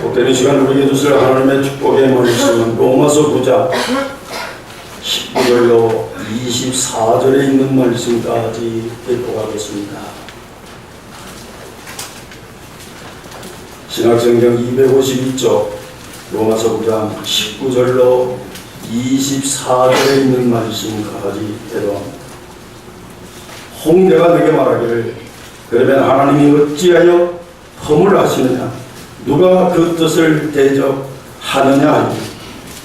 복되는 시간 우리에게 주실 하나님의 축복의 말씀은 로마서 9장 19절로 24절에 있는 말씀까지 읽고가겠습니다. 신약성경 252쪽 로마서 9장 19절로 24절에 있는 말씀까지 읽어봅니다. 홍대가 내게 말하기를 그러면 하나님이 어찌하여 허물하시느냐 누가 그 뜻을 대적하느냐 하니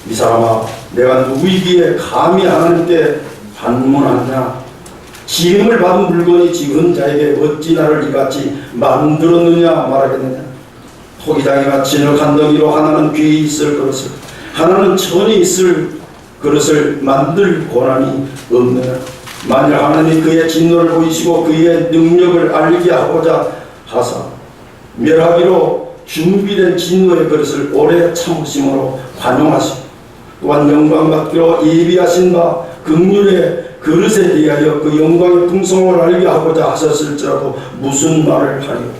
이 사람아 내가 누구이기에 감히 하나님께 반문하느냐 지음을 받은 물건이 지은 자에게 어찌 나를 이같이 만들었느냐 말하겠느냐 토기장이가 진흙한 덩이로 하나는 귀에 있을 그릇을 하나는 천이 있을 그릇을 만들 권한이 없느냐 만일 하나님이 그의 진노를 보이시고 그의 능력을 알게 하고자 하사 멸하기로 준비된 진노의 그릇을 오래 참으심으로 관용하시고 또한 영광받기로 예비하신 바 긍휼의 그릇에 대하여 그 영광의 풍성을 알게 하고자 하셨을지라도 무슨 말을 하리요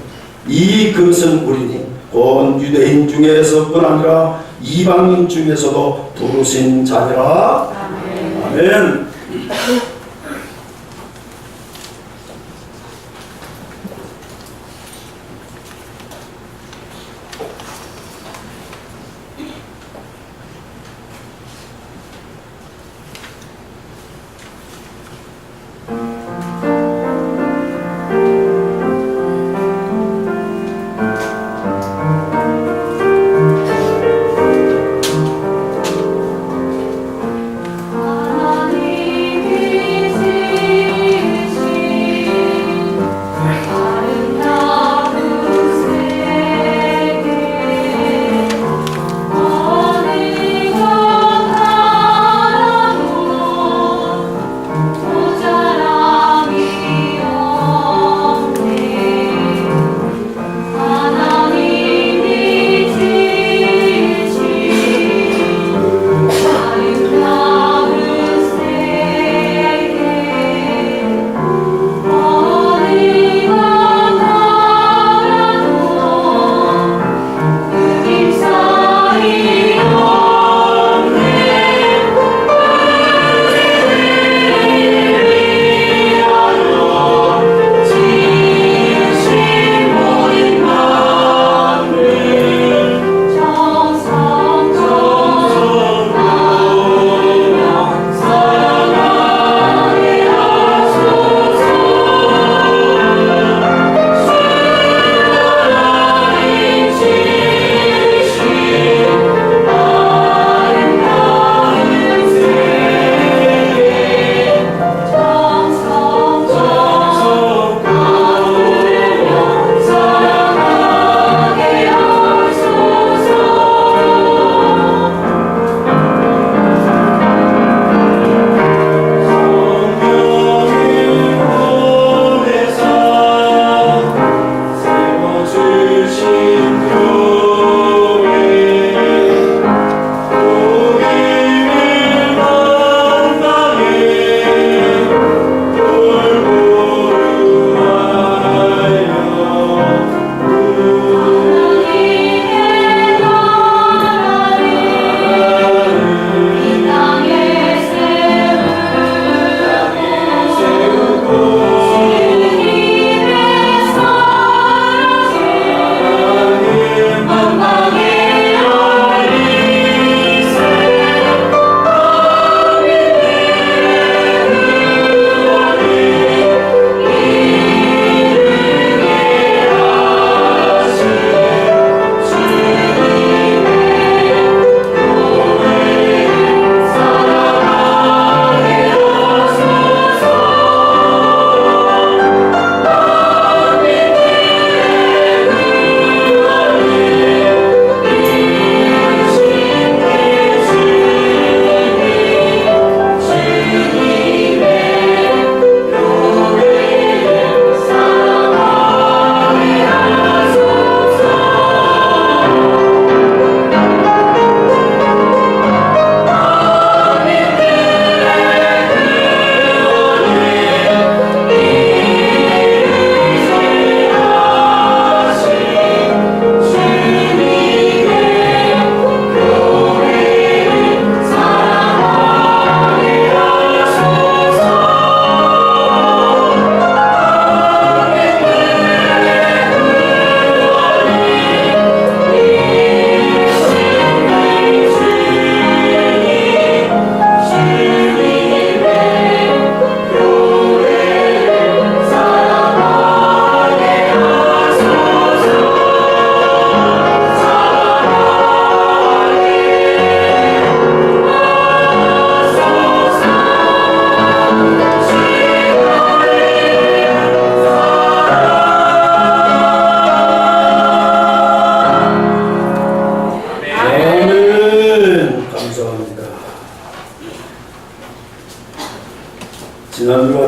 이 그릇은 우리니 곧 유대인 중에서뿐 아니라 이방인 중에서도 부르신 자니라. 아멘. 하나님이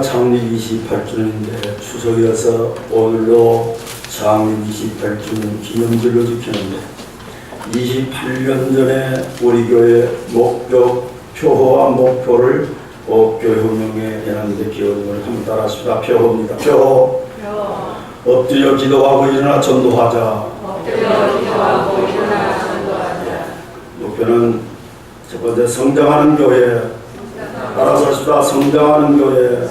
교회가 창립 28주년인데 추석이어서 오늘로 창립 28주년 기념절로 지키는데 28년 전에 우리 교회 표호와 목표를 교회 운영에 해놨는데 기원을 한번 따라합시다. 표호입니다. 표호. 엎드려 기도하고 일어나 전도하자. 목표는 첫 번째 성장하는 교회. 따라서 합시다. 성장하는 교회.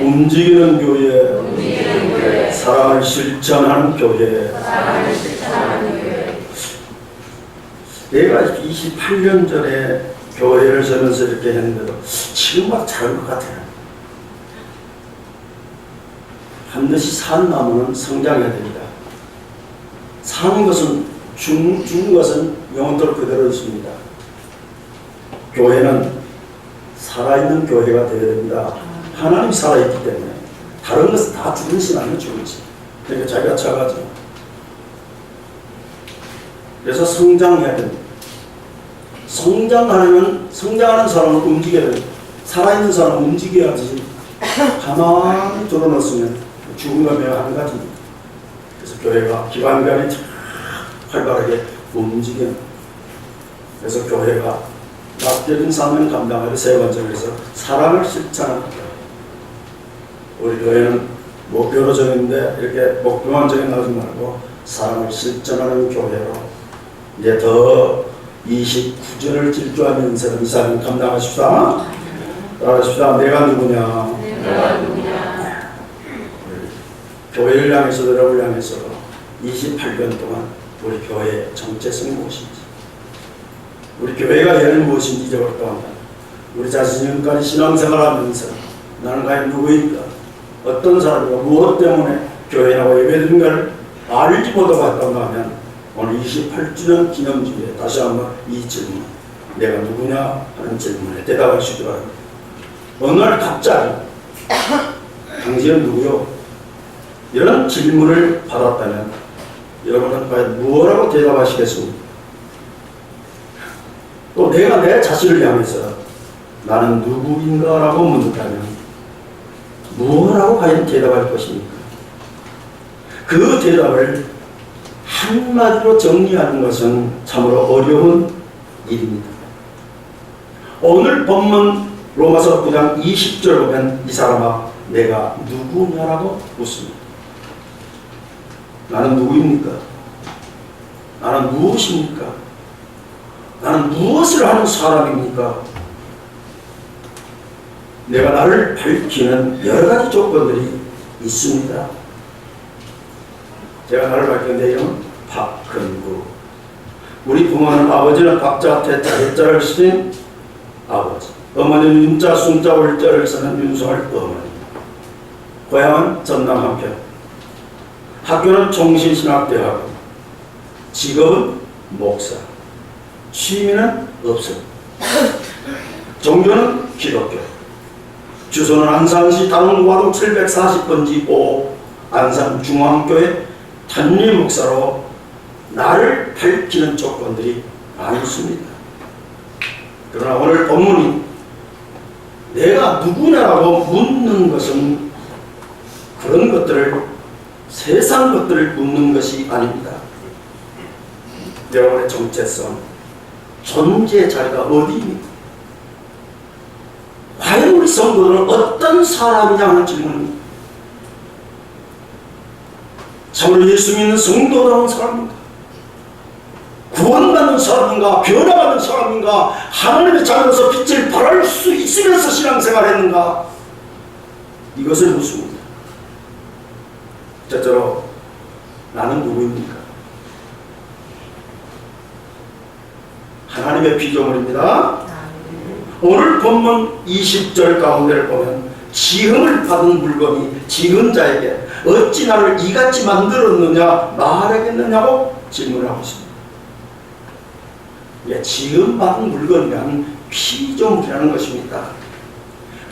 움직이는 교회. 사랑을 실천하는 교회. 내가 28년 전에 교회를 세면서 이렇게 했는데도 지금 막 잘한 것 같아요. 반드시 산 나무는 성장해야 됩니다. 사는 것은 죽은 것은 영원토록 그대로 있습니다. 교회는 살아있는 교회가 되어야 됩니다. 하나님이 살아있기 때문에 다른 것은 다 죽은 신 아니면 죽은 신. 그러니까 자기가 차가죠. 그래서 성장해야 됩니다. 성장하는 사람은 움직여야 됩니다. 살아있는 사람은 움직여야지 가만히 들어놓으면 죽은 거면 한 가지입니다. 그래서 교회가 기관간에 활발하게 움직여요. 그래서 교회가 맡겨진 사명 감당하기 세 번째에서 사랑을 실천합니다. 우리 교회는 목표로 정했는데 이렇게 목표만 정해놓지 말고 사랑을 실천하는 교회로 이제 더 29절을 질주하면서 이 사명 감당하십시다. 따라하십시다. 내가 누구냐? 교회를 향해서 여러분을 향해서 28년 동안 우리 교회의 정체성이 무엇인지, 우리 교회가 예는 무엇인지 잊어버렸다 한다. 우리 자신이 지금까지 신앙생활하면서 나는 과연 누구인가, 어떤 사람인가, 무엇 때문에 교회에 나와 예배드린가를 알지 못하고 왔던가 하면 오늘 28주년 기념주에 다시 한번 이 질문, 내가 누구냐 하는 질문에 대답할 수 있기 바랍니다. 어느 날 갑자기 당신은 누구요? 이런 질문을 받았다면 여러분은 과연 무엇라고 대답하시겠습니까? 또 내가 내 자신을 향해서 나는 누구인가라고 묻는다면 무엇라고 과연 대답할 것입니까? 그 대답을 한마디로 정리하는 것은 참으로 어려운 일입니다. 오늘 본문 로마서 9장 20절 보면 이 사람아 내가 누구냐라고 묻습니다. 나는 누구입니까? 나는 무엇입니까? 나는 무엇을 하는 사람입니까? 내가 나를 밝히는 여러 가지 조건들이 있습니다. 제가 나를 밝힌 내용은 박근구. 우리 부모는 아버지는 박자, 태자, 해자를 쓰인 아버지, 어머니는 윤자, 순자, 월자를 쓰는 윤성할 어머니, 고향은 전남 한평, 학교는 총신신학대학원, 직업은 목사, 취미는 없습니다. 종교는 기독교, 주소는 안산시 당과동 740번지 5 안산중앙교회 담임 목사로 나를 밝히는 조건들이 많습니다. 그러나 오늘 본문이 내가 누구냐라고 묻는 것은 그런 것들을, 세상 것들을 묻는 것이 아닙니다. 여러분의 정체성, 존재의 자리가 어디입니까? 과연 우리 성도들은 어떤 사람이냐 하는 질문입니다. 참으로 예수 믿는 성도다운 사람인가? 구원받는 사람인가? 변화받는 사람인가? 하나님의 자녀로서 빛을 발할 수 있으면서 신앙생활했는가? 이것을 묻습니다. 첫째로 나는 누구입니까? 하나님의 피조물입니다. 오늘 본문 20절 가운데를 보면 지음을 받은 물건이 지은 자에게 어찌 나를 이같이 만들었느냐 말하겠느냐고 질문하고 있습니다. 지음 받은 물건이란 피조물이라는 것입니다.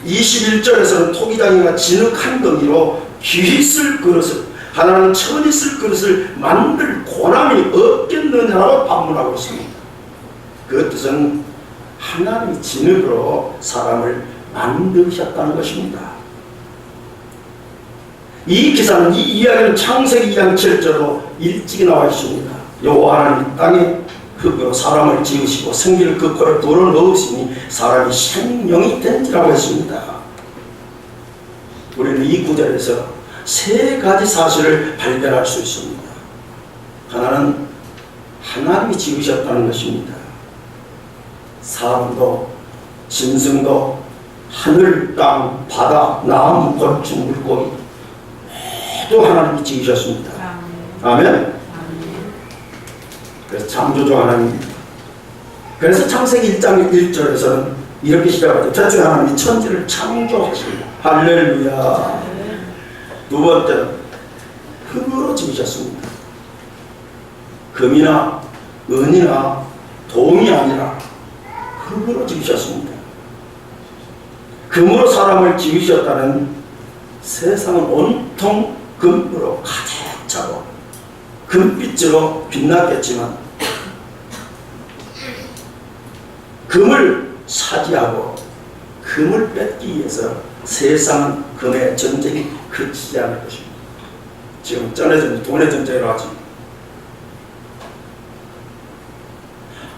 21절에서는 토기장이가 진흙 한 덩이로 귀히 쓸 그릇을, 하나는 천이 쓸 그릇을 만들 권함이 없겠느냐라고 반문하고 있습니다. 그 뜻은 하나님이 진흙으로 사람을 만드셨다는 것입니다. 이 기사는, 이 이야기는 창세기 2장 7절로 일찍이 나와 있습니다. 여호와 하나님이 땅에 흙으로 사람을 지으시고 생기를 그 코에 불어넣으시니 사람이 생명이 된지라고 했습니다. 우리는 이 구절에서 세 가지 사실을 발견할 수 있습니다. 하나는 하나님이 지으셨다는 것입니다. 사람도 짐승도 하늘, 땅, 바다, 나무, 곤충, 물고기 모두 하나님이 지으셨습니다. 아멘. 그래서 창조주 하나님. 그래서 창세기 1장 1절에서는 이렇게 시작하죠. 첫째, 하나님이 천지를 창조하십니다. 할렐루야. 두 번째는 흙으로 지으셨습니다. 금이나 은이나 동이 아니라 흙으로 지으셨습니다. 금으로 사람을 지으셨다는, 세상은 온통 금으로 가득 차고 금빛으로 빛났겠지만 금을 차지하고 금을 뺏기 위해서 세상은 금의 전쟁이 그치지 않을 것입니다. 지금 돈의 전쟁이라고 하지.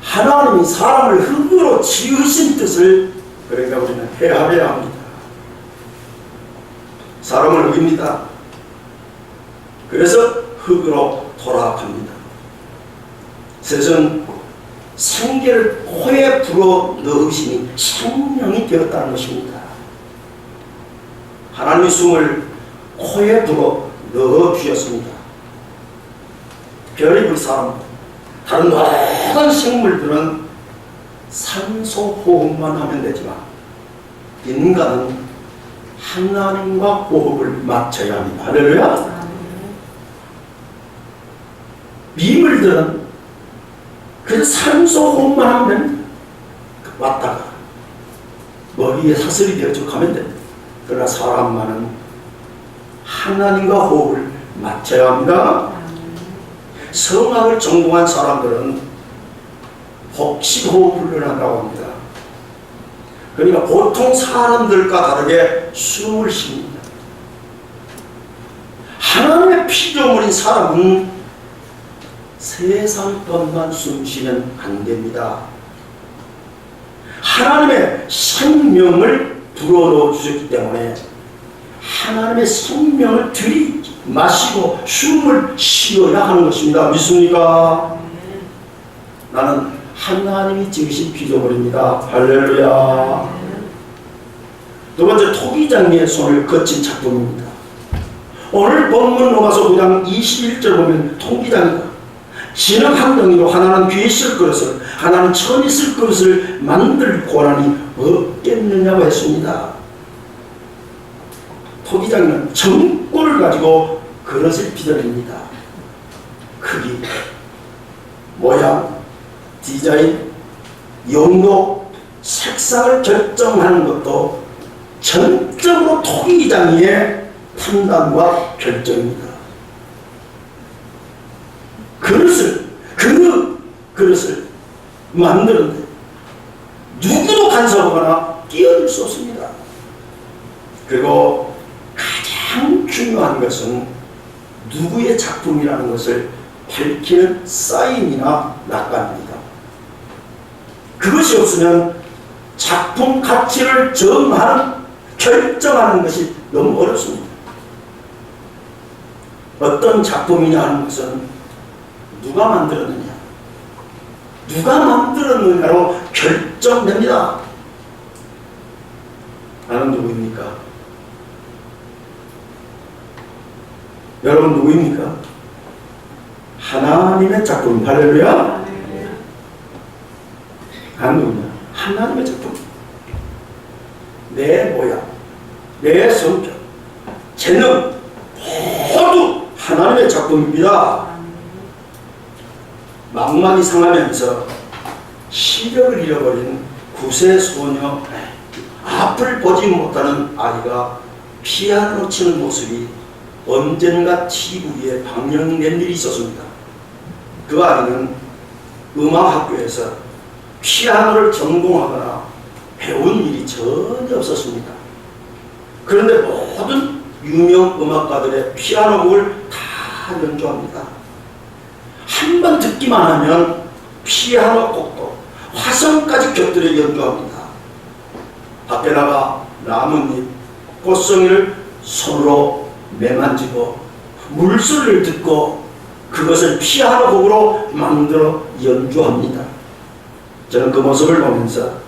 하나님이 사람을 흙으로 지으신 뜻을, 그러니까 우리는 회합해야 합니다. 사람을 흙입니다. 그래서 흙으로 돌아갑니다. 셋은 생기를 코에 불어 넣으시니 생명이 되었다는 것입니다. 하나님의 숨을 코에 불어 넣어 주셨습니다. 별의별 사람, 다른 모든 생물들은 산소 호흡만 하면 되지만 인간은 하나님과 호흡을 맞춰야 합니다. 할렐루야. 미물들은 그래서 산소 호흡만 하면 됩니다. 왔다가 머리에 사슬이 되어 가면 됩니다. 그러나 사람만은 하나님과 호흡을 맞춰야 합니다. 성악을 전공한 사람들은 복식호흡 훈련을 한다고 합니다. 그러니까 보통 사람들과 다르게 숨을 쉽니다. 하나님의 피조물인 사람은 세상 것만 숨쉬면 안 됩니다. 하나님의 생명을 불어넣어 주셨기 때문에 하나님의 생명을 들이마시고 숨을 쉬어야 하는 것입니다. 믿습니까? 나는 하나님이 지으신 피조물입니다. 할렐루야. 두 번째, 토기장이의 손을 거친 작품입니다. 오늘 본문 로마서 9장 21절 보면 토기장이다. 진흙 한 덩이로 하나는 귀에 쓸 그릇을, 하나는 천이 쓸 그릇을 만들 고난이 없겠느냐고 했습니다. 토기장은 정골을 가지고 그릇을 빚어냅니다. 크기, 모양, 디자인, 용도, 색상을 결정하는 것도 전적으로 토기장의 판단과 결정입니다. 그릇을 만드는데 누구도 간섭하거나 끼어들 수 없습니다. 그리고 가장 중요한 것은 누구의 작품이라는 것을 밝히는 사인이나 낙관입니다. 그것이 없으면 작품 가치를 결정하는 것이 너무 어렵습니다. 어떤 작품이냐 하는 것은 누가 만들었느냐, 누가 만들었느냐로 결정됩니다. 나는 누구입니까? 여러분 누구입니까? 하나님의 작품. 할렐루야. 나는 누구냐? 하나님의 작품. 내 모양, 내 성격, 재능 모두 하나님의 작품입니다. 망막이 상하면서 시력을 잃어버린 9세 소녀, 앞을 보지 못하는 아이가 피아노 치는 모습이 언젠가 TV에 방영된 일이 있었습니다. 그 아이는 음악학교에서 피아노를 전공하거나 배운 일이 전혀 없었습니다. 그런데 모든 유명 음악가들의 피아노 곡을 다 연주합니다. 한 번 듣기만 하면 피아노 곡도 화성까지 곁들여 연주합니다. 밖에 나가 나뭇잎, 꽃송이를 손으로 매만지고 물소리를 듣고 그것을 피아노 곡으로 만들어 연주합니다. 저는 그 모습을 보면서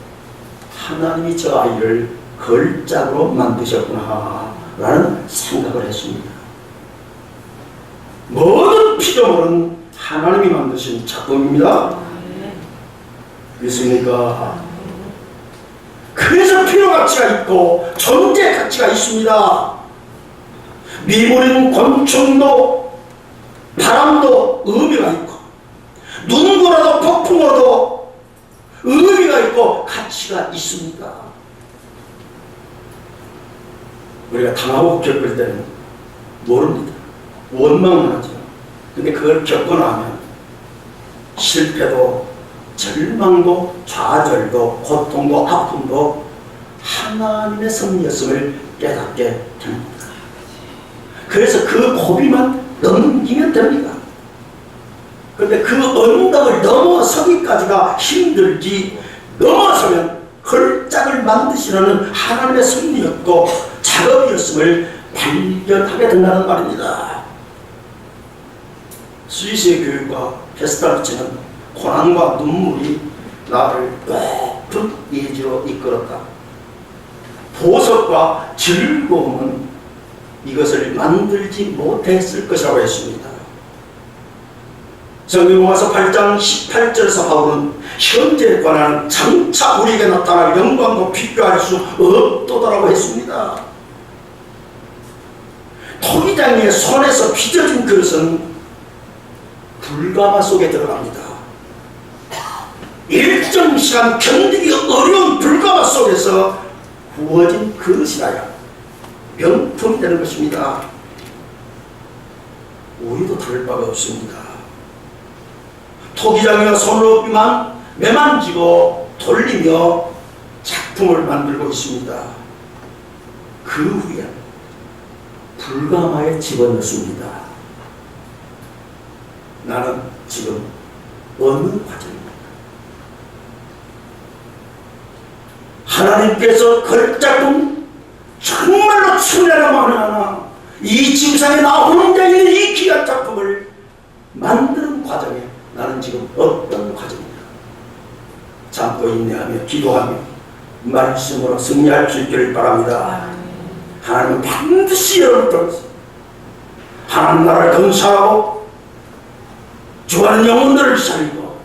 하나님이 저 아이를 걸작으로 만드셨구나 라는 생각을 했습니다. 모든 피조물은 하나님이 만드신 작품입니다. 믿습니까? 그래서 필요 가치가 있고 존재 가치가 있습니다. 미물인 곤충도 바람도 의미가 있고 눈보라도 폭풍으로도 의미가 있고 가치가 있습니다. 우리가 당하고 겪을 때는 모릅니다. 원망은 하죠. 근데 그걸 겪고 나면 실패도 절망도 좌절도 고통도 아픔도 하나님의 섭리였음을 깨닫게 됩니다. 그래서 그 고비만 넘기면 됩니다. 그런데 그 언덕을 넘어서기까지가 힘들지 넘어서면 걸작을 만드시려는 하나님의 섭리였고 작업이었음을 발견하게 된다는 말입니다. 스위스의 교육과 페스탈치는 고난과 눈물이 나를 높은 예지로 이끌었다. 보석과 즐거움은 이것을 만들지 못했을 것이라고 했습니다. 성경로마서 8장 18절에서 바울은 현재에 관한 장차 우리에게 나타날 영광도 비교할 수 없도다라고 했습니다. 토기장의 손에서 빚어진 그릇은 불가마 속에 들어갑니다. 일정 시간 견디기 어려운 불가마 속에서 구워진 그릇이라야 명품이 되는 것입니다. 우리도 다를 바가 없습니다. 토기장이가 손으로 매만지고 돌리며 작품을 만들고 있습니다. 그 후에 불가마에 집어넣습니다. 나는 지금 어느 과정입니까? 하나님께서 걸작품 정말로 천혜라만 하나 이 지구상에 나 혼자 있는 이 귀한 작품을 만드는 과정에 나는 지금 어떤 과정입니까? 참고 인내하며 기도하며 말씀으로 승리할 수 있기를 바랍니다. 하나님은 반드시 여러분들 하나님 나라를 건설하고 주하는 영혼들을 살리고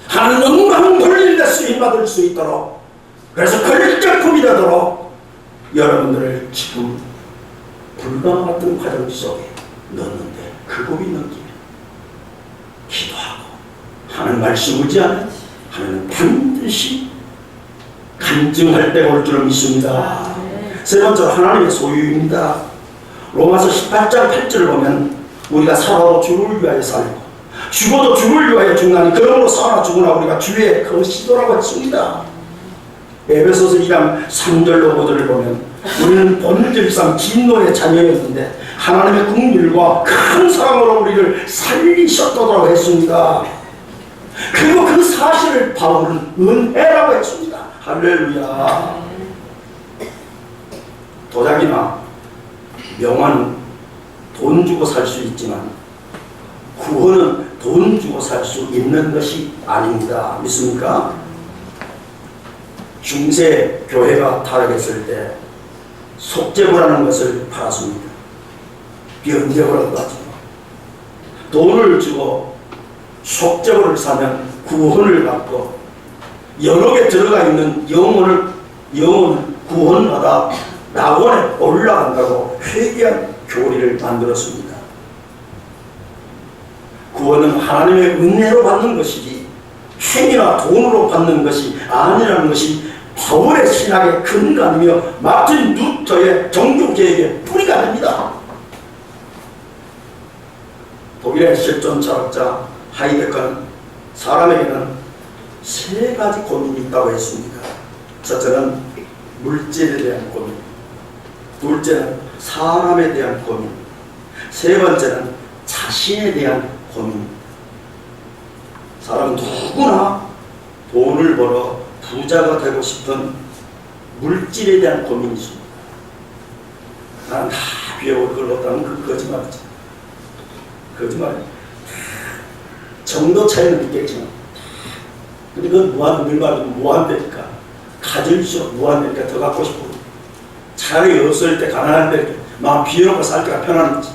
하나님 영광 돌릴 때 쓰임받을 수 있도록 그래서 걸작품이 되도록 여러분들을 지금 불가마 같은 과정 속에 넣는데 그 고비 넘기면 기도하고 하는 말씀 의지하면 하나님은 반드시 간증할 때가 올 줄을 믿습니다. 세 번째로 하나님의 소유입니다. 로마서 18장 8절을 보면 우리가 살아도 주를 위하여 살고 죽어도 주를 위하여 죽나니 그러므로 살아 죽으나 우리가 주의 거시도라고 했습니다. 에베소서 2장 3절로 5절을 보면 우리는 본질상 진노의 자녀였는데 하나님의 긍휼과 큰 사랑으로 우리를 살리셨다고 했습니다. 그리고 그 사실을 바울은 은혜라고 했습니다. 할렐루야. 도자기나 명화는 돈 주고 살 수 있지만 구원은 돈 주고 살 수 있는 것이 아닙니다. 믿습니까? 중세 교회가 타락했을 때 속죄부라는 것을 팔았습니다. 변제부라고 하죠. 돈을 주고 속죄부를 사면 구원을 받고 여러 개 들어가 있는 영혼을 구원받아 낙원에 올라간다고 회개한 교리를 만들었습니다. 구원은 하나님의 은혜로 받는 것이지 행위나 돈으로 받는 것이 아니라는 것이 바울의 신학의 근간이며 마틴 루터의 종교개혁의 뿌리가 됩니다. 독일의 실존 철학자 하이데거는 사람에게는 세 가지 고민이 있다고 했습니다. 첫째는 물질에 대한 고민, 둘째는 사람에 대한 고민, 세 번째는 자신에 대한 고민. 사람은 누구나 돈을 벌어 부자가 되고 싶은 물질에 대한 고민이 있습니다. 나는 다 비워올 걸 없다는 그 거짓말이지. 거짓말이야. 정도 차이는 있겠지만, 근데 그건 무한대니까. 가질수록 무한대니까 더 갖고 싶고, 차라리 없을 때 가난한데 마음 비워놓고 살 때가 편한 거지.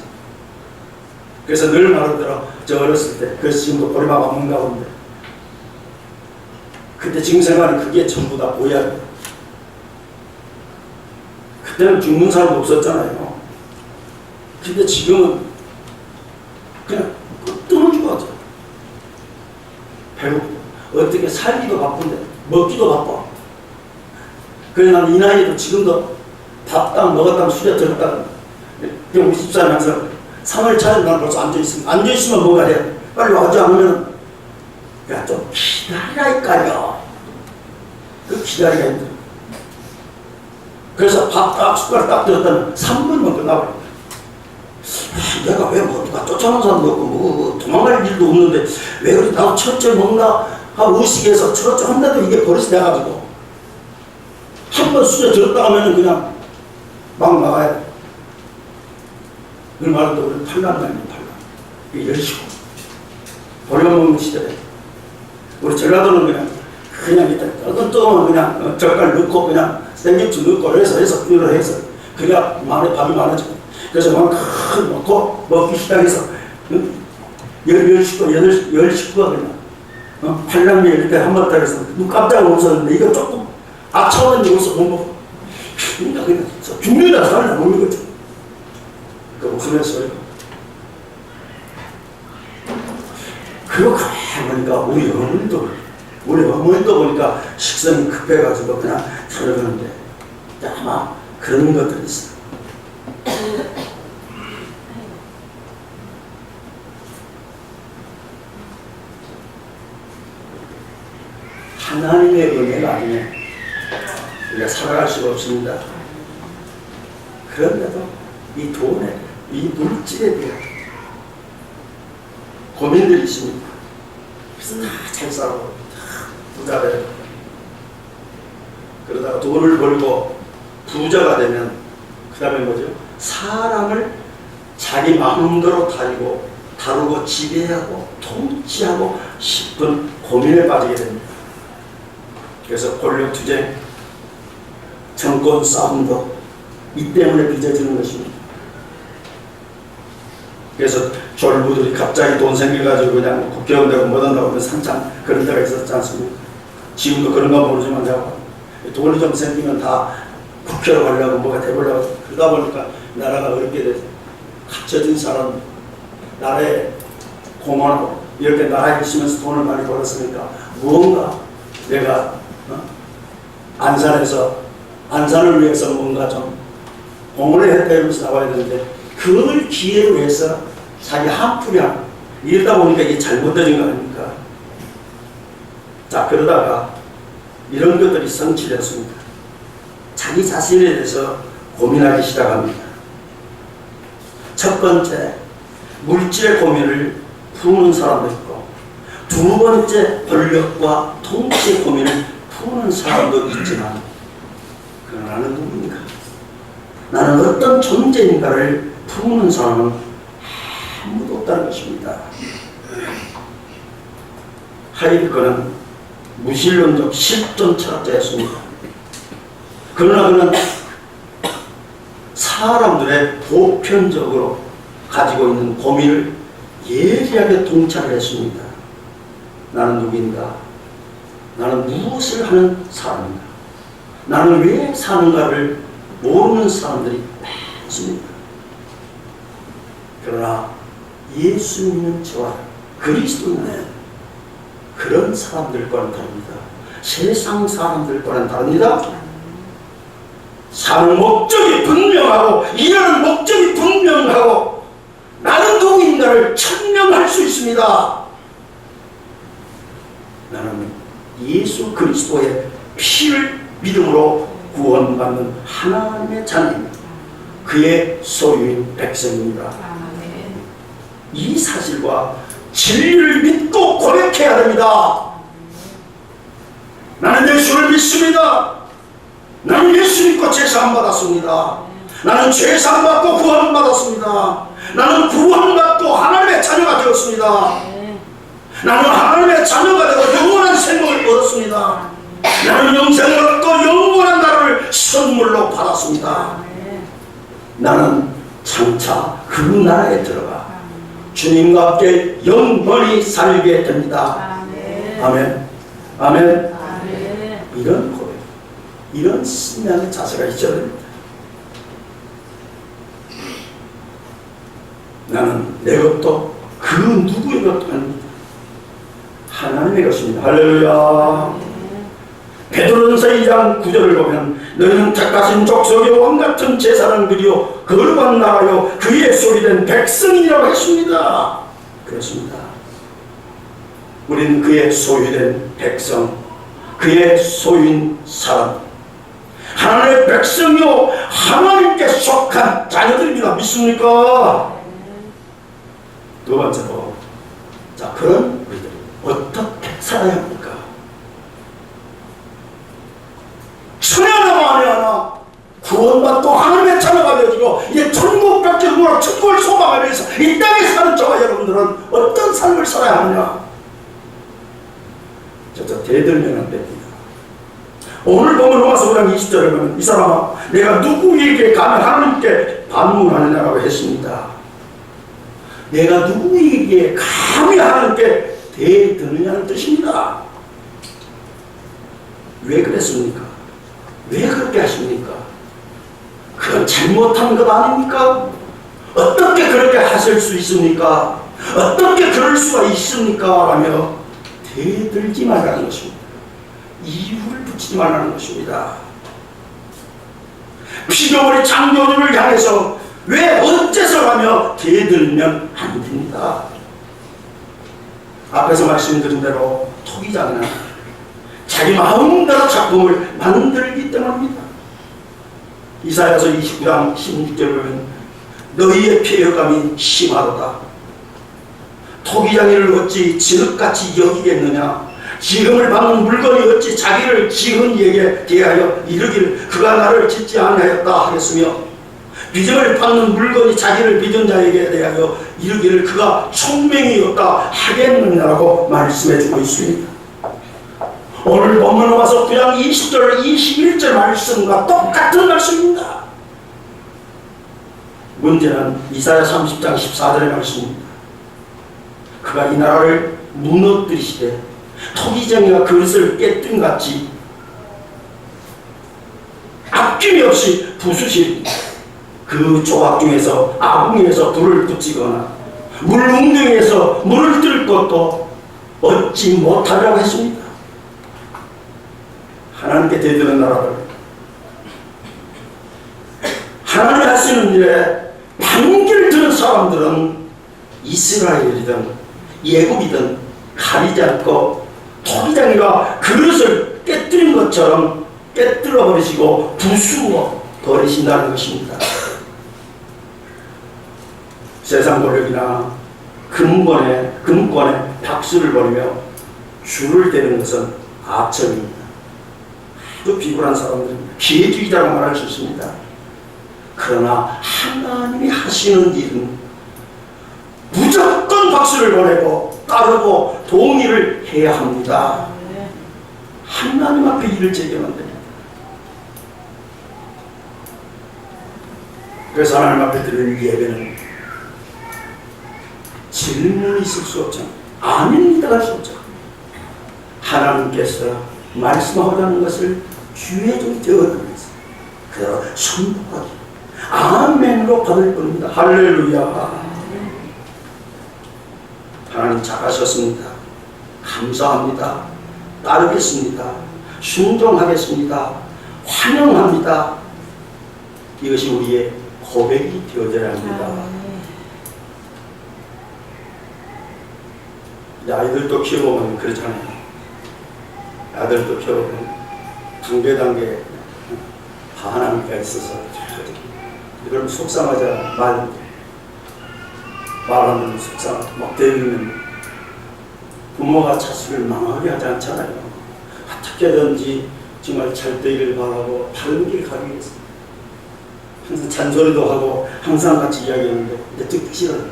그래서 늘 말하더라. 저 어렸을 때, 그래서 지금도 보리밥 안 먹는다고 하는데, 그때 지금 생각하면 그게 전부 다 보약이야. 그때는 죽는 사람도 없었잖아요. 근데 지금은 그냥 끊어주고 하죠. 배고프고 어떻게 살기도 바쁜데 먹기도 바빠. 그래서 나는 이 나이에도 지금도 밥당 먹었다면 수저 들었다가 우리 집사람이 항상 3월 차에 난 벌써 앉아있으면 뭔가 해. 빨리 와지 않으면 야 좀 기다리라니까요. 그 기다리가 힘들어. 그래서 밥 딱 숟가락 딱 들었다면 3분만 끝나버려. 내가 왜 누가 쫓아오는 사람도 없고 뭐 도망갈 일도 없는데 왜 그래 나도 천천히 먹나 하고 의식해서 저쪽 한다도 이게 버릇이 돼가지고 한 번 수저 들었다 하면 그냥 막 나가야 돼. 그 말도 우리 팔남단이에요. 이게 열시고 버려 먹는 시대에 우리 전라도는 그냥 일단 뜨거운 그냥 젓갈 넣고 그냥 생김치 넣고 해서 그래야 밥이 많아지고 그래서 큰 넣고 먹기 시작해서 10식구가 그냥 팔남매 이렇게 한번 따라서 눈 깜짝 웃었는데 이거 조금 아차원 이거서 못 먹어. 그러니까 그냥 죽는다 살다 먹는 거죠. 그 웃으면서 그렇게 보니까 우리 어머니도 보니까 식성이 급해가지고 그냥 저러는데 아마 그런 것들이 있어. 하나님의 은혜가 아니면 우리가 살아갈 수가 없습니다. 그런데도 이 돈에, 이 물질에 대한 고민들이 있습니다. 그래서 다 잘 살고 부자 되고 그러다가 돈을 벌고 부자가 되면 그 다음에 뭐죠? 사람을 자기 마음대로 다루고 지배하고 통치하고 싶은 고민에 빠지게 됩니다. 그래서 권력투쟁, 정권 싸움도 이 때문에 빚어지는 것입니다. 그래서 졸부들이 갑자기 돈 생겨가지고 그냥 국회의원 되고 뭐든다고 하면 한참 그런 데가 있었지 않습니까? 지금도 그런 건 모르지만 돈이 좀 생기면 다 국회로 가려고 뭐가 돼보려고 그러다 보니까 나라가 어렵게 되죠. 갇혀진 사람, 나라에 고만하고 이렇게 나라에 있으면서 돈을 많이 벌었으니까 무언가 내가 안산을 위해서 뭔가 좀 공헌을 했다 이러면서 나와야 되는데 그걸 기회로 해서 자기 한풀이야 이러다 보니까 이게 잘못되는 거 아닙니까? 자, 그러다가 이런 것들이 성취됐습니다. 자기 자신에 대해서 고민하기 시작합니다. 첫 번째, 물질의 고민을 푸는 사람도 있고 두 번째, 권력과 통치의 고민을 푸는 사람도 있지만 그러나 나는 누구인가? 나는 어떤 존재인가를 푸는 사람은 아무도 없다는 것입니다. 하이드거는 무신론적 실존 철학자였습니다. 그러나 그는 사람들의 보편적으로 가지고 있는 고민을 예리하게 통찰을 했습니다. 나는 누구인가? 나는 무엇을 하는 사람인가? 나는 왜 사는가를 모르는 사람들이 많습니다. 그러나 예수 믿는 저와 그리스도인은 그런 사람들과는 다릅니다. 세상 사람들과는 다릅니다. 사는 목적이 분명하고 일하는 목적이 분명하고 나는 누구인가를 천명할 수 있습니다. 나는 예수 그리스도의 피를 믿음으로 구원받는 하나님의 자녀입니다. 그의 소유인 백성입니다. 이 사실과 진리를 믿고 고백해야 됩니다. 나는 예수를 믿습니다. 나는 예수 믿고 제사함 받았습니다. 나는 제사함 받고 구원 받았습니다. 나는 구원받고 하나님의 자녀가 되었습니다. 나는 하나님의 자녀가 되고 영원한 생명을 얻었습니다. 나는 영생을 얻고 영원한 나라를 선물로 받았습니다. 나는 장차 그 나라에 들어가 주님과 함께 영원히 살게 됩니다. 아멘. 아멘. 이런 고백, 이런 신앙의 자세가 있어야 됩니다. 나는 내 것도 그 누구의 것도 아닙니다. 하나님의 것입니다. 할렐루야. 베드로전서 2장 9절을 보면 너희는 택하신 족속의 왕같은 제사를 드리어 거룩한 나라요 그의 소유된 백성이라고 했습니다. 그렇습니다. 우리는 그의 소유된 백성, 그의 소유인 사람, 하나님의 백성이요 하나님께 속한 자녀들입니다. 믿습니까? 두 번째로, 자, 그런 우리들이 어떻게 살아야 합니까? 천하나 만하나 구원받고 하나님의 자녀가 되어지고 이제 천국 뵙기로 천국을 소망하면서 이 땅에 사는 저와 여러분들은 어떤 삶을 살아야 하느냐? 저 대들면 안 됩니다. 오늘 보면 로마서 5장 20절에 보면 이 사람아 내가 누구에게 가면 하나님께 반문하느냐라고 했습니다. 내가 누구에게 감히 하나님께 대드느냐는 뜻입니다. 왜 그랬습니까? 왜 그렇게 하십니까? 그건 잘못한 것 아닙니까? 어떻게 그렇게 하실 수 있습니까? 어떻게 그럴 수가 있습니까? 라며 대들지 말라는 것입니다. 이유를 붙이지 말라는 것입니다. 피조물이 창조주를 향해서 왜 어째서라며 대들면 안 됩니다. 앞에서 말씀드린 대로 토기장은 자기 마음대로 작품을 만들기 때문입니다. 이사야서 29장 16절에 보면 너희의 폐허감이 심하도다. 토기장이를 어찌 진흙같이 여기겠느냐. 지금을 받는 물건이 어찌 자기를 지은 이에게 대하여 이르기를 그가 나를 짓지 아니하였다 하겠으며 빚을 받는 물건이 자기를 빚은 자에게 대하여 이르기를 그가 총명이 없다 하겠느냐라고 말씀해주고 있습니다. 오늘 본문에 와서 그냥 20절 21절 말씀과 똑같은 말씀입니다. 문제는 이사야 30장 14절의 말씀입니다. 그가 이 나라를 무너뜨리시되 토기장이가 그릇을 깨뜨린같이 아낌이 없이 부수시 그 조각 중에서 아궁이에서 불을 붙이거나 물 웅덩이에서 물을 뜰 것도 얻지 못하려고 했습니다. 하나님께 대드는 나라를 하나님이 하시는 일에 반기를 드는 사람들은 이스라엘이든 예굽이든 가리지 않고 토기장이가 그릇을 깨뜨린 것처럼 깨뜨려 버리시고 부수어 버리신다는 것입니다. 세상 권력이나 금권에 박수를 벌이며 줄을 대는 것은 악천입니다. 아주 비굴한 사람들입니다. 기회주의자라고 말할 수 있습니다. 그러나 하나님이 하시는 일은 무조건 박수를 보내고 따르고 동의를 해야 합니다. 하나님 앞에 일을 제기하면 됩니다. 그래서 하나님 앞에 드리는 예배는 질문이 있을 수 없죠. 아닙니다 할 수 없죠. 하나님께서 말씀하자는 것을 귀에 좀 적어두면서 그대로 선포하기 아멘으로 받을 뿐입니다. 할렐루야. 하나님 잘하셨습니다. 감사합니다. 따르겠습니다. 순종하겠습니다. 환영합니다. 이것이 우리의 고백이 되어져야 합니다. 아이들도 키워보면 그렇잖아요. 아들도 키워보면 단계 반항기가 있어서 그럼 속상하자 말하면 속상하고 막 때리면 부모가 자식을 망하게 하지 않잖아요. 어떻게든지 정말 잘 되기를 바라고 바른 길 가기 위해서 항상 잔소리도 하고 항상 같이 이야기하는데 이제 듣기 싫어요.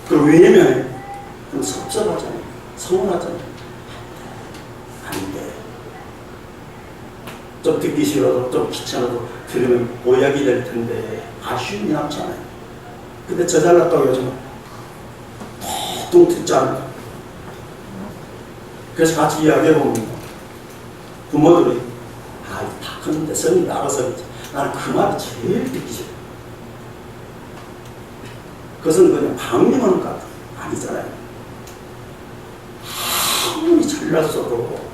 그걸 왜 해면 좀 섭섭하잖아요. 서운하잖아요. 안 돼. 좀 듣기 싫어도 좀 귀찮아도 들으면 보약이 될 텐데 아쉬움이 남잖아요. 근데 저 잘났다고 요즘은 보통 듣지 않아요. 그래서 같이 이야기해보면 부모들이 다 컸는데 성이 나가서 나는 그 말이 제일 듣기 싫어. 그것은 그냥 방임하는 것 아니잖아요. 아무리 잘났어도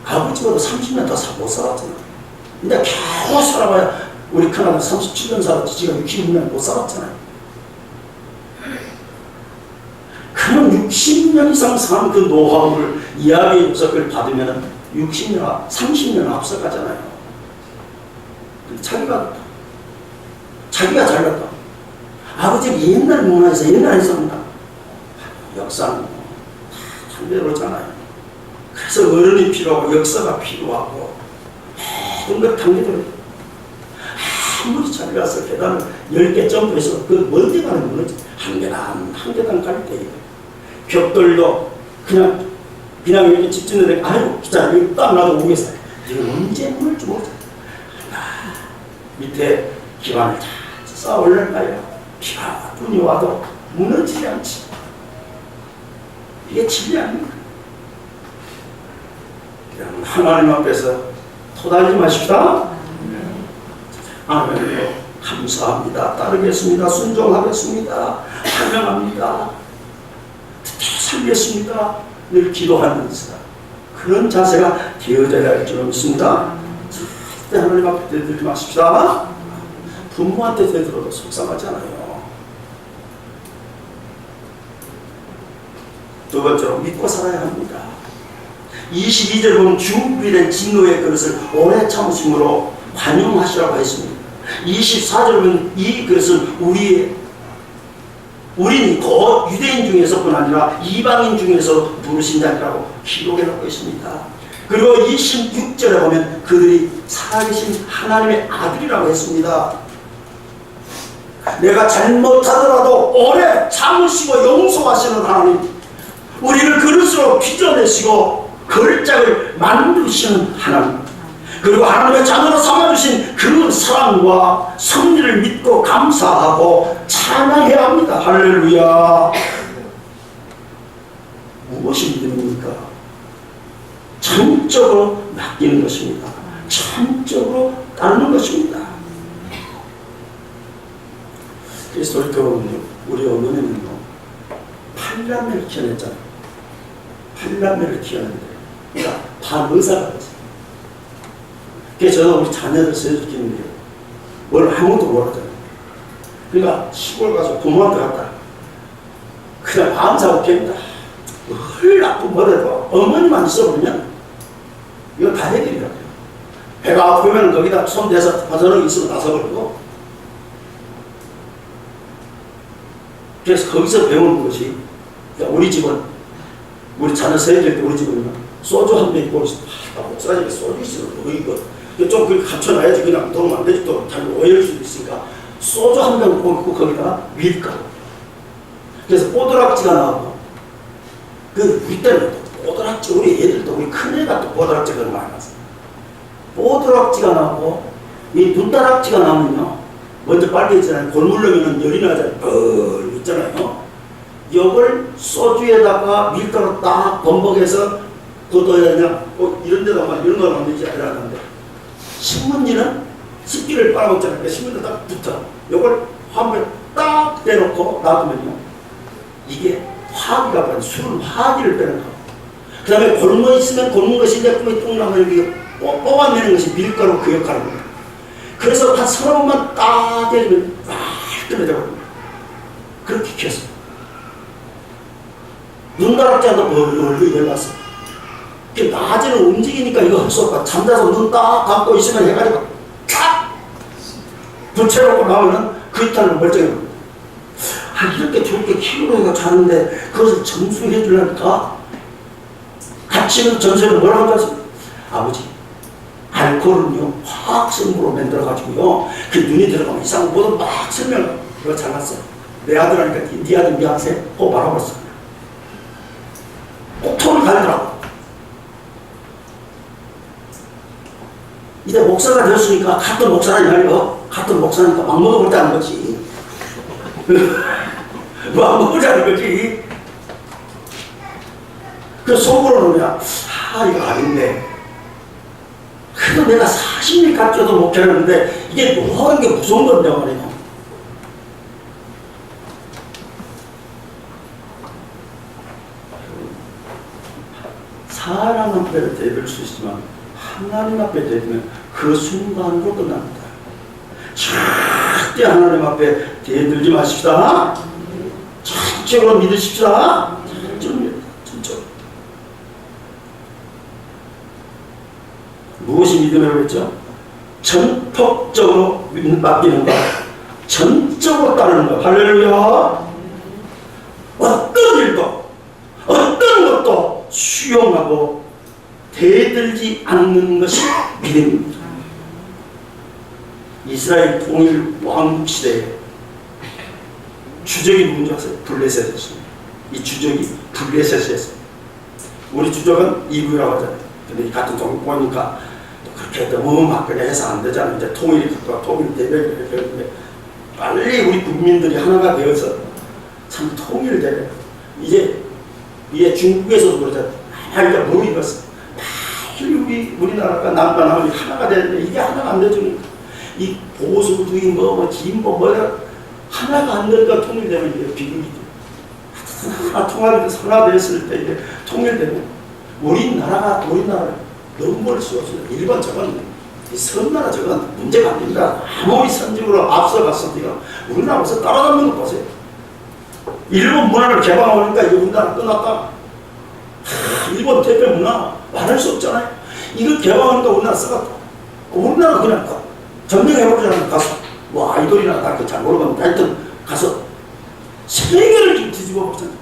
아버지보다 30년 더 못 살았잖아. 근데 겨우 살아봐야 우리 큰아들 37년 살았지 지금 60년 못 살았잖아요. 그럼 60년 이상 산 그 노하우를 이야기 역사를 받으면 60년, 30년 앞서가잖아요. 자기가 잘났다. 아버지가 옛날 문화에서 옛날에 있었다. 역사는 다 단계로잖아요. 그래서 어른이 필요하고 역사가 필요하고 모든 걸 단계로 아무리 잘 가서 계단을 10개 점프해서 그 멀리 가는 거지. 한 계단 갈 때 벽돌도 그냥 이렇게 집짓는데 아이고 기자 여기 딱 놔도 오겠어요. 이건 언제 물을 줄 모르죠. 밑에 기반을 잘 쌓아 올릴까요? 비가 눈이 와도 무너지지 않지. 이게 진리 아닙니까? 그냥 하나님 앞에서 토달지 마십시다. 아멘. 감사합니다. 따르겠습니다. 순종하겠습니다. 환영합니다. 살겠습니다. 늘 기도하면서 그런 자세가 되어져야 할 줄 믿습니다. 절대 하나님 앞에 대들지 마십시다. 부모한테 대들어도 속상하잖아요. 두 번째로 믿고 살아야 합니다. 22절 보면 준비된 진노의 그릇을 오래 참으심으로 관용하시라고 했습니다. 24절 보면 이 그릇은 우리는 곧 유대인 중에서뿐 아니라 이방인 중에서 부르신 자라고 기록해 놓고 있습니다. 그리고 26절에 보면 그들이 살아계신 하나님의 아들이라고 했습니다. 내가 잘못하더라도 오래 참으시고 용서하시는 하나님, 우리를 그릇으로 빚어내시고 걸작을 만드시는 하나님, 그리고 하나님의 자녀로 삼아주신 그 사랑과 섭리를 믿고 감사하고 찬양해야 합니다. 할렐루야. 무엇이 믿음입니까? 전적으로 맡기는 것입니다. 전적으로 따르는 것입니다. 그래서 우리 어머니는요 8남매를 키워냈잖아요. 8남매를 키웠는데 그러니까 반 의사가 됐어요. 그래서 저는 우리 자녀들 세워주기는데요 뭘 아무것도 모르잖아요. 그러니까 시골 가서 부모한테 갔다 그냥 마음사고 깹니다. 뭘 나쁜 뭐래도 어머니만 있어보면 이거 다 해결이라고요. 배가 아프면 거기다 손 대서 화전을 있으면 나서버리고, 그래서 거기서 배우는 것이, 그러니까 우리 집은 우리 자녀 세워줄 때 우리 집은 소주 한 병 있고 목사님이 소주 있으면 뭐 이거 좀 그렇게 갖춰놔야지. 그냥 도움 안 되지. 또 잘못 오해할 수도 있으니까 소주 한 병 있고 거기다가 밀가루, 그래서 뽀드락지가 나오고, 우리 때는 뽀드락지, 우리 애들도 우리 큰애가 또 뽀드락지가 많이 났어요. 뽀드락지가 나오고 이 눈다락지가 나오면요 먼저 빨개지잖아요. 골물 넣으면 열이 나잖아요. 있잖아요. 이걸 소주에다가 밀가루 딱 범벅해서 걷어야 되냐, 이런 데다가 이런 거 넣으면 되지 않는데, 신문지는 습기를 빨아먹잖아요. 그러니까 신문지 딱 붙어. 이걸 화물에 딱 떼놓고 놔두면요 이게 화기가 빠져. 술은 화기를 빼는 거. 그 다음에 골무 있으면 골무 것이 이제 꿈에 뚝 나면 여기 뽑아내는 것이 밀가루 그 역할입니다. 그래서 한 서너 번만 딱 해주면 깔끔해져버립니다. 그렇게 키웠어요. 눈다락자도 멀리 열났어요. 낮에는 움직이니까 이거 할 수 없고, 잠자서 눈 딱 감고 있으면 해가지고 탁 붙여놓고 나오면 그 이탈은 멀쩡해. 이렇게 저렇게 키우고 자는데 그것을 정수해 주려니까 아침은 전설은 뭐라고 하지? 아버지, 알코올은요 화학성으로 만들어가지고요 그 눈이 들어가면 이상한 모든 막 설명을 그거 잘났어요. 내 아들 하니까 네 아들 미안해? 꼭 말아봤어. 꼭 톤을 갈더라고. 이제 목사가 되었으니까 같은 목사라니까요. 같은 목사니까 막 먹어보자는 거지. 막 먹어보자는 거지. 그 속으로는 그냥 이거 아닌데. 그래도 내가 40일 갖춰도 목회하는데 이게 노하는 게 무서운 건데 말이에요. 사람 앞에 대들 수 있지만 하나님 앞에 대들면 그 순간으로 끝납니다. 절대 하나님 앞에 대들지 마십시다. 전적으로 믿으십시다. 전적으로. 무엇이 믿음이라고 했죠? 전폭적으로 맡기는 것, 전적으로 따르는 것. 할렐루야. 어떤 일도, 어떤 것도 수용하고 대들지 않는 것이 믿음입니다. 이스라엘 통일 왕국 시대에 주적이 누군지 아세요? 블레셋이었습니다. 이 주적이 블레셋이었어요. 우리 주적은 이브라고 하잖아요. 근데 이 같은 동포니까 그렇게 너무 막 그냥 해서 안 되잖아요. 이제 통일이 국가 통일 대결이 되는데 빨리 우리 국민들이 하나가 되어서 참 통일되려. 이제 중국에서도 그러잖아요. 그러니까 뭐 이것은 빨리 우리나라가 남반하고 하나가 되는데 이게 하나가 안 되죠. 이 보수주의 진보 하나가 안 되니까 통일되면 이게 비극이죠. 하나 통합이 하나 됐을 때 이제 통일되면 우리나라 너무 멀 수 없어요. 일본 저건 선나라 저건 문제가 안 됩니다. 아무리 선진으로 앞서갔으니까 우리나라에서 따라잡는 거 보세요. 일본 문화를 개방하니까 이거 우리나라 끝났다. 일본 대표 문화 말할 수 없잖아요. 이거 개방하니까 우리나라 썩었다. 우리나라 그냥 전쟁해보자는 가서 뭐 아이돌이나 다 잘 모르겠는데 하여튼 가서 세계를 좀 뒤집어 보잖아요.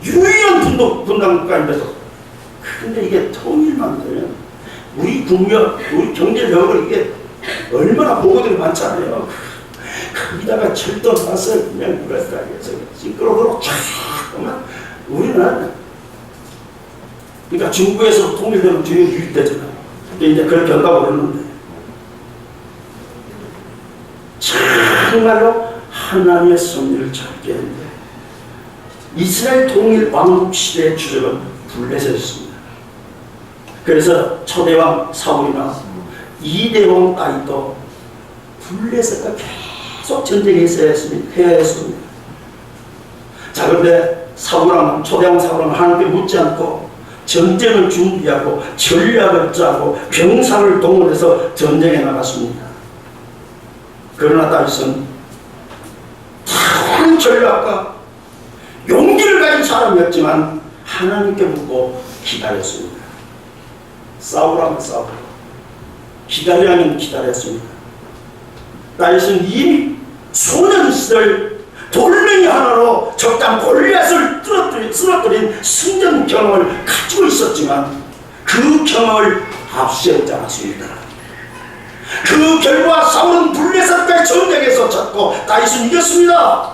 유일한 분당국가인데도. 근데 이게 통일만 되면 우리 국력, 우리 경제력을 이게 얼마나 보고들이 많잖아요. 거기다가 철도 나서 그냥 그랬다해서 시끄러워 쫙 하면 우리는 그러니까 중국에서 통일되면 뒤에 유입되잖아요. 근데 이제 그렇게 한다고 그러는데 정말로 하나님의 섭리를 찾게 했는데 이스라엘 통일 왕국 시대의 주적은 블레셋이었습니다. 그래서 초대왕 사울이나 이대왕 다윗도 블레셋과 계속 전쟁해야 했습니다. 자, 그런데 초대왕 사울은 하나님께 묻지 않고 전쟁을 준비하고 전략을 짜고 병사를 동원해서 전쟁에 나갔습니다. 그러나 다윗은 다양한 전략과 용기를 가진 사람이었지만 하나님께 묻고 기다렸습니다. 싸우라면 싸우고 기다리라면 기다렸습니다. 다윗은 이미 소년 시절 돌멩이 하나로 적장 골리앗을 쓰러뜨린 승전 경험을 가지고 있었지만 그 경험을 앞세우지 않았습니다. 그 결과 사울은 블레셋과의 전쟁에서 졌고 다윗은 이겼습니다.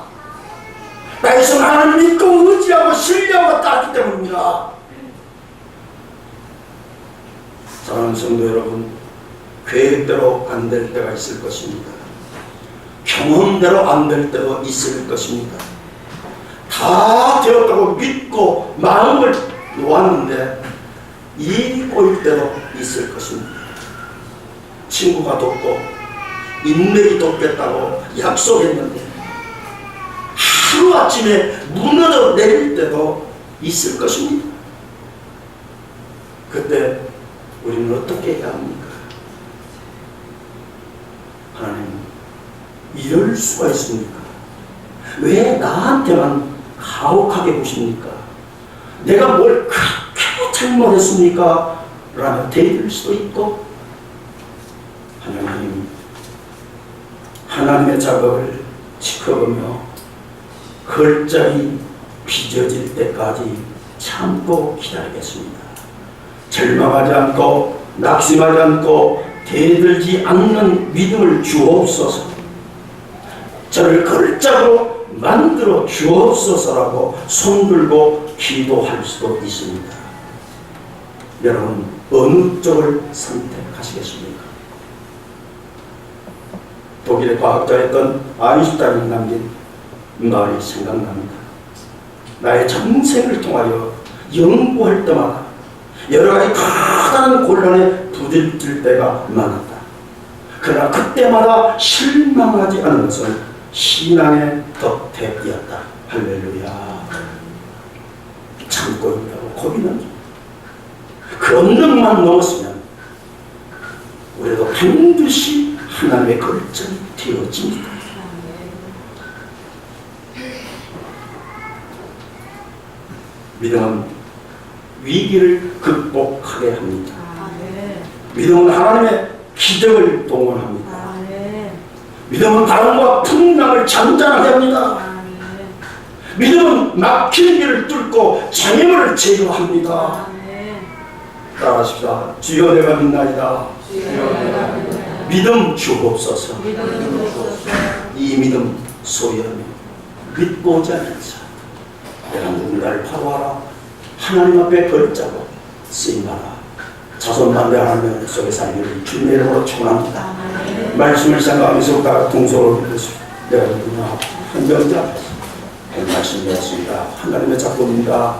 다윗은 하나님 믿고 의지하고 신뢰하고 따랐기 때문입니다. 사랑하는 성도 여러분, 계획대로 안 될 때가 있을 것입니다. 경험대로 안 될 때도 있을 것입니다. 다 되었다고 믿고 마음을 놓았는데 일이 꼬일 때도 있을 것입니다. 친구가 돕고 인맥이 돕겠다고 약속했는데 하루아침에 무너져 내릴 때도 있을 것입니다. 그때 우리는 어떻게 해야 합니까? 하나님, 이럴 수가 있습니까? 왜 나한테만 가혹하게 보십니까? 내가 뭘 그렇게 잘못했습니까? 라며 대들 수도 있고, 하나님, 하나님의 작업을 지켜보며 걸작이 빚어질 때까지 참고 기다리겠습니다. 절망하지 않고 낙심하지 않고 대들지 않는 믿음을 주옵소서. 저를 걸작으로 만들어 주옵소서라고 손들고 기도할 수도 있습니다. 여러분, 어느 쪽을 선택하시겠습니까? 독일의 과학자였던 아인슈타인이 남긴 말이 생각납니다. 나의 전생을 통하여 연구할 때마다 여러 가지 커다란 곤란에 부딪힐 때가 많았다. 그러나 그때마다 실망하지 않은 것은 신앙의 덕택이었다. 할렐루야. 참고 있다고 고비는 그 언덕만 넘었으면 우리도 반드시 하나님의 걸작이 되어집니다. 믿음은 위기를 극복하게 합니다. 믿음은 하나님의 기적을 동원합니다. 믿음은 바람과 풍랑을 잠잠하게 합니다. 믿음은 막힌 길을 뚫고 장애물을 제거합니다. 따라하십시다. 주여 내가 믿나이다. 믿음 주옵소서. 이 믿음 소유하며 믿고 오지 않은 자, 내가 누군가를 바로하라. 하나님 앞에 걸자고 쓰임하라. 자손만대 하나님의 속에 살기를 주님의 이름으로 축원합니다. 말씀을 생각하면서 각 동서로 읽으시오. 내가 누구냐 한 명자 한 말씀이었습니다. 하나님의 작품입니다.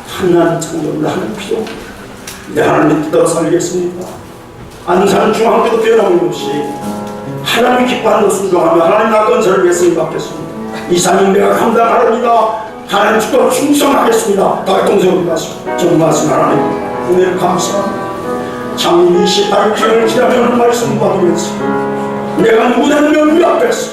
하나님 창조입니다. 하나님 필요. 내 하나님의 뜻대로 살겠습니다. 안산 중앙교도 변함없이 하나님이 기뻐하는 것을 순종하며 하나님 나 건설을 위해서 임박했습니다. 이사님 내가 감당하렵니다. 하나님 축복을 충성하겠습니다. 각 동서로 읽으시오. 정말씀 하나님 은혜를 감사합니다. 창립 28주를 지나면 말씀 받으면서 내가 누구냐는 명리 앞에서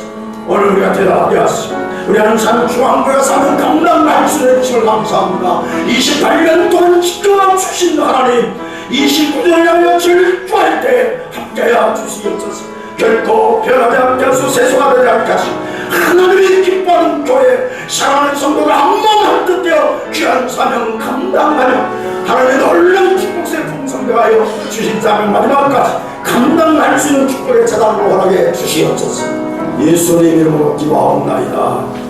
오늘 우리가 대답하게 하시오. 우리 안산 중앙교회 사는 강남 말씀의 주심을 감사합니다. 28년 동안 지켜와 주신 하나님, 29년을 향해 질주할 때 함께하여 주시옵소서. 결코 변하지 않게 하소서. 세수가 되지 않게 하시고 하나님이 기뻐하는 교회 사랑하는 성도를 한몸 한뜻되어 귀한 사명 감당하며 하나님의 놀라운 축복의 풍성되하여 주신 사명 마지막까지 감당할 수 있는 축복의 재단으로 허락해 주시옵소서. 예수님 이름으로 기도하옵나이다.